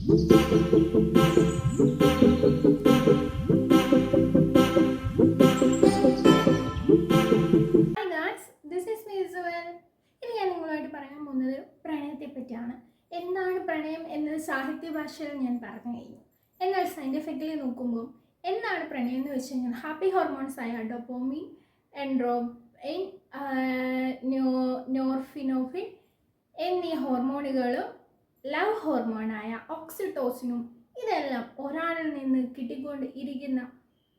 ഇനി ഞാൻ നിങ്ങളുമായിട്ട് പറയാൻ പോകുന്നത് പ്രണയത്തെ പറ്റിയാണ്. എന്താണ് പ്രണയം എന്നത് സാഹിത്യ ഭാഷയിൽ ഞാൻ പറഞ്ഞു കഴിഞ്ഞു. എന്നാൽ സയൻറ്റിഫിക്കലി നോക്കുമ്പോൾ എന്താണ് പ്രണയം എന്ന് വെച്ച് കഴിഞ്ഞാൽ ഹാപ്പി ഹോർമോൺസ് ആയ ഡോപാമിൻ, എൻഡ്രോഫിൻ, നോർഫിനോഫിൻ എന്നീ ഹോർമോണുകളും ലവ് ഹോർമോണായ ഓക്സിറ്റോസിനും ഇതെല്ലാം ഒരാളിൽ നിന്ന് കിട്ടിക്കൊണ്ട് ഇരിക്കുന്ന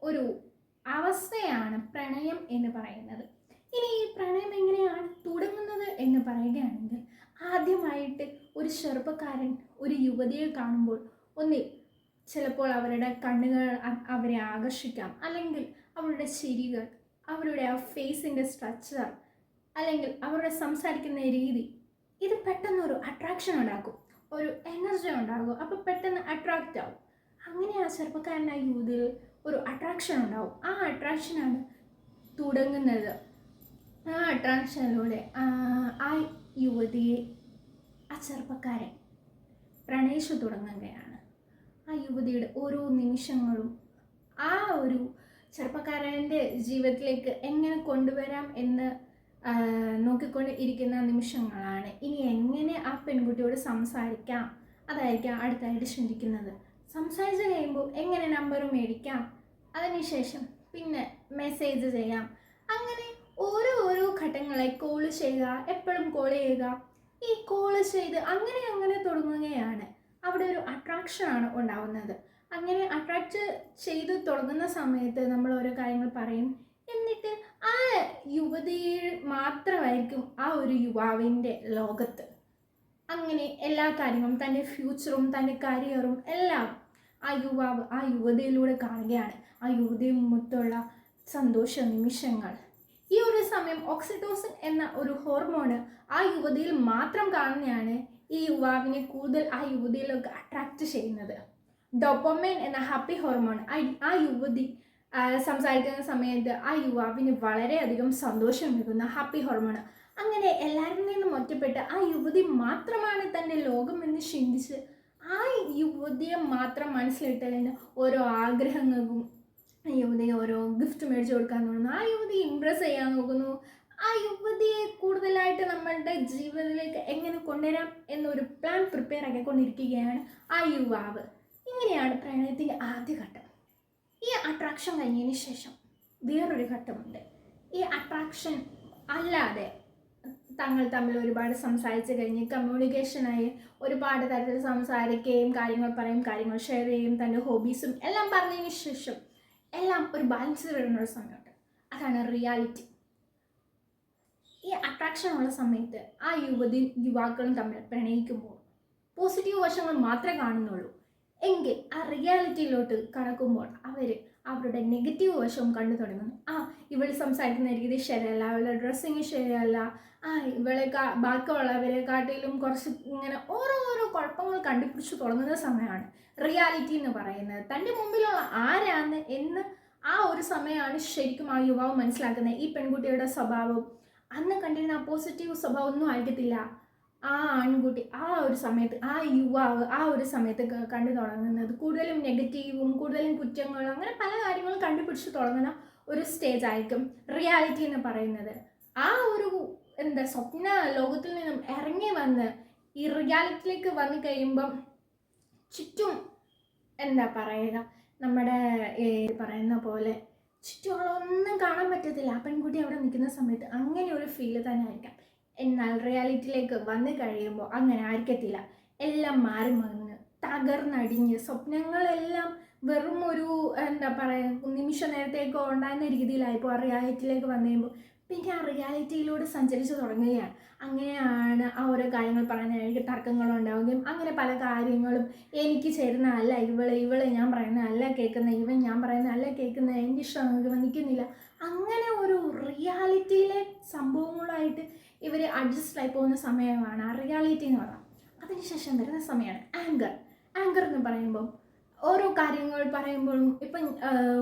ഒരു അവസ്ഥയാണ് പ്രണയം എന്ന് പറയുന്നത്. ഇനി ഈ പ്രണയം എങ്ങനെയാണ് തുടങ്ങുന്നത് എന്ന് പറയുകയാണെങ്കിൽ, ആദ്യമായിട്ട് ഒരു ചെറുപ്പക്കാരൻ ഒരു യുവതിയെ കാണുമ്പോൾ ഒന്നിൽ ചിലപ്പോൾ അവരുടെ കണ്ണുകൾ അവരെ ആകർഷിക്കാം, അല്ലെങ്കിൽ അവരുടെ ചിരികൾ, അവരുടെ ആ ഫേസിൻ്റെ സ്ട്രക്ചർ, അല്ലെങ്കിൽ അവരുടെ സംസാരിക്കുന്ന രീതി, ഇത് പെട്ടെന്നൊരു അട്രാക്ഷൻ ഉണ്ടാക്കും, ഒരു എനർജി ഉണ്ടാകും. അപ്പോൾ പെട്ടെന്ന് അട്രാക്റ്റ് ആവും. അങ്ങനെ ആ ചെറുപ്പക്കാരനായ യുവതിയിൽ ഒരു അട്രാക്ഷൻ ഉണ്ടാവും. ആ അട്രാക്ഷനാണ് തുടങ്ങുന്നത്. ആ അട്രാക്ഷനിലൂടെ ആ യുവതിയെ ആ ചെറുപ്പക്കാരൻ പ്രണയിച്ചു തുടങ്ങുകയാണ്. ആ യുവതിയുടെ ഓരോ നിമിഷങ്ങളും ആ ഒരു ചെറുപ്പക്കാരൻ്റെ ജീവിതത്തിലേക്ക് എങ്ങനെ കൊണ്ടുവരാം എന്ന് നോക്കിക്കൊണ്ട് ഇരിക്കുന്ന നിമിഷങ്ങളാണ്. ഇനി എങ്ങനെ ആ പെൺകുട്ടിയോട് സംസാരിക്കാം, അതായിരിക്കാം അടുത്തായിട്ട് ചിന്തിക്കുന്നത്. സംസാരിച്ച് കഴിയുമ്പോൾ എങ്ങനെ നമ്പർ മേടിക്കാം, അതിനുശേഷം പിന്നെ മെസ്സേജ് ചെയ്യാം, അങ്ങനെ ഓരോ ഘട്ടങ്ങളായി കോള് ചെയ്യുക, എപ്പോഴും കോൾ ചെയ്യുക, ഈ കോള് ചെയ്ത് അങ്ങനെ തുടങ്ങുകയാണ്. അവിടെ ഒരു അട്രാക്ഷനാണ് ഉണ്ടാവുന്നത്. അങ്ങനെ അട്രാക്റ്റ് ചെയ്ത് തുടങ്ങുന്ന സമയത്ത് നമ്മൾ ഓരോ കാര്യങ്ങൾ പറയും. എന്നിട്ട് ആ യുവതിയിൽ മാത്രമായിരിക്കും ആ ഒരു യുവാവിൻ്റെ ലോകത്ത്. അങ്ങനെ എല്ലാ കാര്യങ്ങളും, തൻ്റെ ഫ്യൂച്ചറും തൻ്റെ കരിയറും എല്ലാം ആ യുവാവ് ആ യുവതിയിലൂടെ കാണുകയാണ്. ആ യുവതിയുമൊത്തുള്ള സന്തോഷ നിമിഷങ്ങൾ. ഈ ഒരു സമയം ഓക്സിറ്റോസിൻ എന്ന ഒരു ഹോർമോണ് ആ യുവതിയിൽ മാത്രം കാണുന്നതാണ് ഈ യുവാവിനെ കൂടുതൽ ആ യുവതിയിലേക്ക് അട്രാക്റ്റ് ചെയ്യുന്നത്. ഡോപാമൈൻ എന്ന ഹാപ്പി ഹോർമോൺ ആ യുവതി സംസാരിക്കുന്ന സമയത്ത് ആ യുവാവിന് വളരെയധികം സന്തോഷം നൽകുന്ന ഹാപ്പി ഹോർമോൺ. അങ്ങനെ എല്ലാവരിൽ നിന്നും ഒറ്റപ്പെട്ട് ആ യുവതി മാത്രമാണ് തൻ്റെ ലോകമെന്ന് ചിന്തിച്ച് ആ യുവതിയെ മാത്രം മനസ്സിലിട്ടതിന് ഓരോ ആഗ്രഹങ്ങൾക്കും ആ യുവതിയെ ഓരോ ഗിഫ്റ്റ് മേടിച്ചു കൊടുക്കാൻ തോന്നുന്നു. ആ യുവതിയെ ഇംപ്രസ് ചെയ്യാൻ നോക്കുന്നു. ആ യുവതിയെ കൂടുതലായിട്ട് നമ്മളുടെ ജീവിതത്തിലേക്ക് എങ്ങനെ കൊണ്ടുവരാം എന്നൊരു പ്ലാൻ പ്രിപ്പയർ ആക്കിക്കൊണ്ടിരിക്കുകയാണ് ആ യുവാവ്. ഇങ്ങനെയാണ് പ്രണയത്തിൻ്റെ ആദ്യഘട്ടം. ഈ അട്രാക്ഷൻ കഴിഞ്ഞതിന് ശേഷം വേറൊരു ഘട്ടമുണ്ട്. ഈ അട്രാക്ഷൻ അല്ലാതെ തങ്ങൾ തമ്മിൽ ഒരുപാട് സംസാരിച്ച് കഴിഞ്ഞ് കമ്മ്യൂണിക്കേഷനായി ഒരുപാട് തരത്തിൽ സംസാരിക്കുകയും കാര്യങ്ങൾ പറയും, കാര്യങ്ങൾ ഷെയർ ചെയ്യും, തൻ്റെ ഹോബീസും എല്ലാം പറഞ്ഞതിന് ശേഷം എല്ലാം ഒരു ബാലൻസ് വരുന്നൊരു സമയമുണ്ട്. അതാണ് റിയാലിറ്റി. ഈ അട്രാക്ഷൻ ഉള്ള സമയത്ത് ആ യുവാക്കളും തമ്മിൽ പ്രണയിക്കുമ്പോൾ പോസിറ്റീവ് വശങ്ങൾ മാത്രമേ കാണുന്നുള്ളൂ. എങ്കിൽ ആ റിയാലിറ്റിയിലോട്ട് കടക്കുമ്പോൾ അവർ അവരുടെ നെഗറ്റീവ് വശവും കണ്ടു തുടങ്ങുന്നു. ഇവൾ സംസാരിക്കുന്ന രീതി ശരിയല്ല, അവളുടെ ഡ്രസ്സിങ് ശരിയല്ല, ഇവളെ ബാക്കിയുള്ളവരെക്കാട്ടിലും കുറച്ച് ഇങ്ങനെ ഓരോ കുഴപ്പങ്ങൾ കണ്ടുപിടിച്ച് തുടങ്ങുന്ന സമയമാണ് റിയാലിറ്റി എന്ന് പറയുന്നത്. തൻ്റെ മുമ്പിലുള്ള ആരാന്ന് എന്ന് ആ ഒരു സമയമാണ് ശരിക്കും ആ യുവാവ് മനസ്സിലാക്കുന്നത്. ഈ പെൺകുട്ടിയുടെ സ്വഭാവം അന്ന് കണ്ടിരുന്ന ആ പോസിറ്റീവ് സ്വഭാവം ഒന്നും ആയിരിക്കത്തില്ല. ആ ആൺകുട്ടി ആ ഒരു സമയത്ത്, ആ യുവാവ് ആ ഒരു സമയത്ത് കണ്ടു തുടങ്ങുന്നത് കൂടുതലും നെഗറ്റീവും കൂടുതലും കുറ്റങ്ങളും അങ്ങനെ പല കാര്യങ്ങളും കണ്ടുപിടിച്ച് തുടങ്ങുന്ന ഒരു സ്റ്റേജ് ആയിരിക്കും റിയാലിറ്റി എന്ന് പറയുന്നത്. ആ ഒരു സ്വപ്ന ലോകത്തിൽ നിന്നും ഇറങ്ങി വന്ന് ഈ റിയാലിറ്റിയിലേക്ക് വന്നു കഴിയുമ്പം ചുറ്റും പറയുക, നമ്മുടെ പറയുന്ന പോലെ ചുറ്റുമുള്ളൊന്നും കാണാൻ പറ്റത്തില്ല. ആ പെൺകുട്ടി അവിടെ നിൽക്കുന്ന സമയത്ത് അങ്ങനെ ഒരു ഫീല് തന്നെ ആയിരിക്കാം. എന്നാൽ റിയാലിറ്റിയിലേക്ക് വന്നു കഴിയുമ്പോൾ അങ്ങനെ ആയിരിക്കത്തില്ല. എല്ലാം മാറി മറിഞ്ഞ് തകർന്നടിഞ്ഞ് സ്വപ്നങ്ങളെല്ലാം വെറും ഒരു നിമിഷ നേരത്തേക്കോ ഉണ്ടാകുന്ന രീതിയിലായിപ്പോൾ ആ റിയാലിറ്റിയിലേക്ക് വന്നു കഴിയുമ്പോൾ പിന്നെ ആ റിയാലിറ്റിയിലൂടെ സഞ്ചരിച്ച് തുടങ്ങുകയാണ്. അങ്ങനെയാണ് ആ ഓരോ കാര്യങ്ങൾ പറയുന്നത്. എനിക്ക് തർക്കങ്ങളുണ്ടാവുകയും അങ്ങനെ പല കാര്യങ്ങളും എനിക്ക് ചേരുന്നതല്ല ഇവള് ഞാൻ പറയുന്നതല്ല കേൾക്കുന്നത്, ഇവൻ ഞാൻ പറയുന്നതല്ല കേൾക്കുന്നത്, എൻ്റെ ഇഷ്ടം ഇവൻ നിൽക്കുന്നില്ല, അങ്ങനെ ഒരു റിയാലിറ്റിയിലെ സംഭവങ്ങളായിട്ട് ഇവർ അഡ്ജസ്റ്റ് ആയി പോകുന്ന സമയമാണ് ആ റിയാലിറ്റി എന്ന് പറയുന്നത്. അതിനുശേഷം വരുന്ന സമയമാണ് ആങ്കർ എന്ന് പറയുമ്പോൾ ഓരോ കാര്യങ്ങൾ പറയുമ്പോഴും ഇപ്പം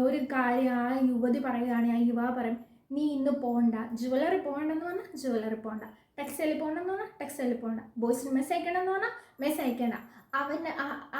ഒരു കാര്യം ആ യുവതി പറയുകയാണെങ്കിൽ ആ യുവാവ് പറയും, നീ ഇന്ന് പോകണ്ട, ജുവലറി പോകണ്ടെന്ന് പറഞ്ഞാൽ ജുവലറി പോകണ്ട, ടെക്സ്റ്റൈലിൽ പോകണമെന്ന് പറഞ്ഞാൽ ടെക്സ്റ്റൈലിൽ പോകണ്ട, ബോയ്സിന് മെസ്സേജ് അയക്കണമെന്ന് പറഞ്ഞാൽ മെസ്സേജ് അയക്കേണ്ട. അവൻ്റെ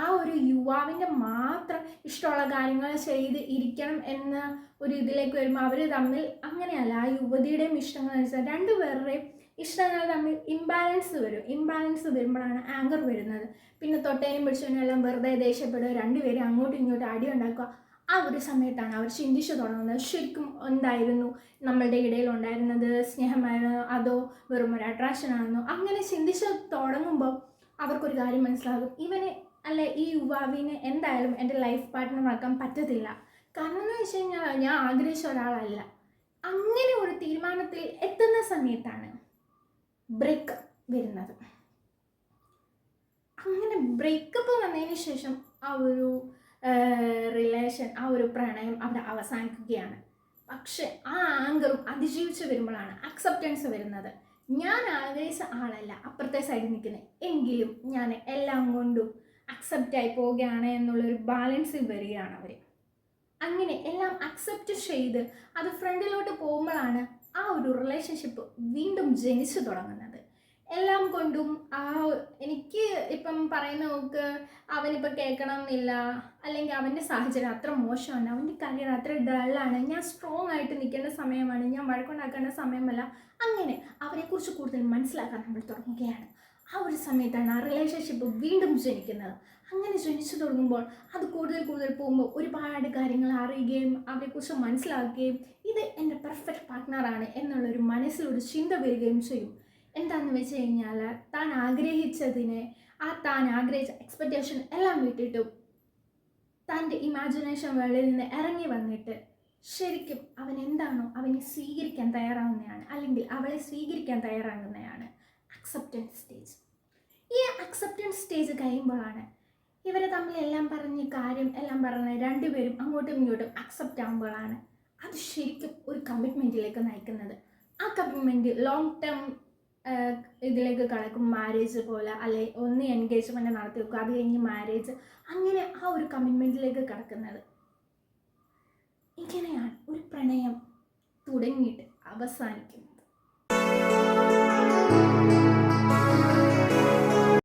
ആ ഒരു യുവാവിൻ്റെ മാത്രം ഇഷ്ടമുള്ള കാര്യങ്ങൾ ചെയ്ത് ഇരിക്കണം എന്ന ഒരു ഇതിലേക്ക് വരുമ്പോൾ അവർ തമ്മിൽ അങ്ങനെയല്ല. ആ യുവതിയുടെയും ഇഷ്ടങ്ങൾ അനുസരിച്ച് രണ്ടുപേരുടെയും ഇഷ്ടങ്ങൾ തമ്മിൽ ഇംബാലൻസ് വരുമ്പോഴാണ് ആങ്കർ വരുന്നത്. പിന്നെ തൊട്ടേനും പിടിച്ചതിനും എല്ലാം വെറുതെ ദേഷ്യപ്പെടുക, രണ്ടുപേരും അങ്ങോട്ടും ഇങ്ങോട്ടും അടി ഉണ്ടാക്കുക. ആ ഒരു സമയത്താണ് അവർ ചിന്തിച്ചു തുടങ്ങുന്നത്, ശരിക്കും എന്തായിരുന്നു നമ്മളുടെ ഇടയിൽ ഉണ്ടായിരുന്നത്, സ്നേഹമായിരുന്നോ അതോ വെറും ഒരു അട്രാക്ഷൻ ആണെന്നോ. അങ്ങനെ ചിന്തിച്ച് തുടങ്ങുമ്പോൾ അവർക്കൊരു കാര്യം മനസ്സിലാകും, ഈ യുവാവിനെ എന്തായാലും എൻ്റെ ലൈഫ് പാർട്ട്ണർ ആക്കാൻ പറ്റത്തില്ല. കാരണം എന്ന് വെച്ച് കഴിഞ്ഞാൽ ഞാൻ ആഗ്രഹിച്ച ഒരാളല്ല. അങ്ങനെ ഒരു തീരുമാനത്തിൽ എത്തുന്ന സമയത്താണ് ബ്രേക്കപ്പ് വരുന്നത്. അങ്ങനെ ബ്രേക്കപ്പ് വന്നതിന് ശേഷം ആ ഒരു റിലേഷൻ, ആ ഒരു പ്രണയം അവിടെ അവസാനിക്കുകയാണ്. പക്ഷെ ആ ആങ്കറും അതിജീവിച്ച് വരുമ്പോഴാണ് അക്സെപ്റ്റൻസ് വരുന്നത്. ഞാൻ ആഗ്രഹിച്ച ആളല്ല അപ്പുറത്തെ സൈഡിൽ നിൽക്കുന്നത്, എങ്കിലും ഞാൻ എല്ലാം കൊണ്ടും അക്സെപ്റ്റായി പോവുകയാണ് എന്നുള്ളൊരു ബാലൻസിൽ വരികയാണ് അവർ. അങ്ങനെ എല്ലാം അക്സെപ്റ്റ് ചെയ്ത് അത് ഫ്രണ്ടിലോട്ട് പോകുമ്പോഴാണ് ആ ഒരു റിലേഷൻഷിപ്പ് വീണ്ടും ജനിച്ചു തുടങ്ങുന്നത്. എല്ലാം കൊണ്ടും എനിക്ക് ഇപ്പം പറയുന്ന നോക്ക്, അവനിപ്പോൾ കേൾക്കണം എന്നില്ല, അല്ലെങ്കിൽ അവൻ്റെ സാഹചര്യം അത്ര മോശമാണ്, അവൻ്റെ കരിയർ അത്ര ഡള്ളാണ്, ഞാൻ സ്ട്രോങ് ആയിട്ട് നിൽക്കേണ്ട സമയമാണ്, ഞാൻ വഴക്കുണ്ടാക്കേണ്ട സമയമല്ല. അങ്ങനെ അവരെക്കുറിച്ച് കൂടുതൽ മനസ്സിലാക്കാൻ നമ്മൾ തുടങ്ങുകയാണ്. ആ ഒരു സമയത്താണ് ആ റിലേഷൻഷിപ്പ് വീണ്ടും ജനിക്കുന്നത്. അങ്ങനെ ജനിച്ചു തുടങ്ങുമ്പോൾ അത് കൂടുതൽ പോകുമ്പോൾ ഒരുപാട് കാര്യങ്ങൾ അറിയുകയും അവരെക്കുറിച്ച് മനസ്സിലാക്കുകയും ഇത് എൻ്റെ പെർഫെക്റ്റ് പാർട്ട്ണറാണ് എന്നുള്ളൊരു മനസ്സിലൊരു ചിന്ത വരികയും ചെയ്യും. എന്താണെന്ന് വെച്ച് കഴിഞ്ഞാൽ താൻ ആഗ്രഹിച്ചതിനെ, താൻ ആഗ്രഹിച്ച എക്സ്പെക്റ്റേഷൻ എല്ലാം വിട്ടിട്ടും തൻ്റെ ഇമാജിനേഷൻ വേൾഡിൽ നിന്ന് ഇറങ്ങി വന്നിട്ട് ശരിക്കും അവൻ എന്താണോ അവനെ സ്വീകരിക്കാൻ തയ്യാറാവുന്നതാണ്, അല്ലെങ്കിൽ അവളെ സ്വീകരിക്കാൻ തയ്യാറാകുന്നതാണ് അക്സെപ്റ്റൻസ് സ്റ്റേജ്. ഈ അക്സെപ്റ്റൻസ് സ്റ്റേജ് കഴിയുമ്പോഴാണ് ഇവരെ തമ്മിൽ എല്ലാം പറഞ്ഞ് രണ്ടുപേരും അങ്ങോട്ടും ഇങ്ങോട്ടും അക്സെപ്റ്റ് ആകുമ്പോഴാണ് അത് ശരിക്കും ഒരു കമ്മിറ്റ്മെൻറ്റിലേക്ക് നയിക്കുന്നത്. ആ കമ്മിറ്റ്മെൻറ്റ് ലോങ് ടേം ഇതിലേക്ക് കടക്കും, മാരേജ് പോലെ, അല്ലെ ഒന്ന് എൻഗേജ്മെൻറ്റ് നടത്തി വെക്കും, അത് കഴിഞ്ഞ് മാരേജ്, അങ്ങനെ ആ ഒരു കമ്മിറ്റ്മെൻറ്റിലേക്ക് കടക്കുന്നത്. ഇങ്ങനെയാണ് ഒരു പ്രണയം തുടങ്ങിയിട്ട് അവസാനിക്കുന്നത്.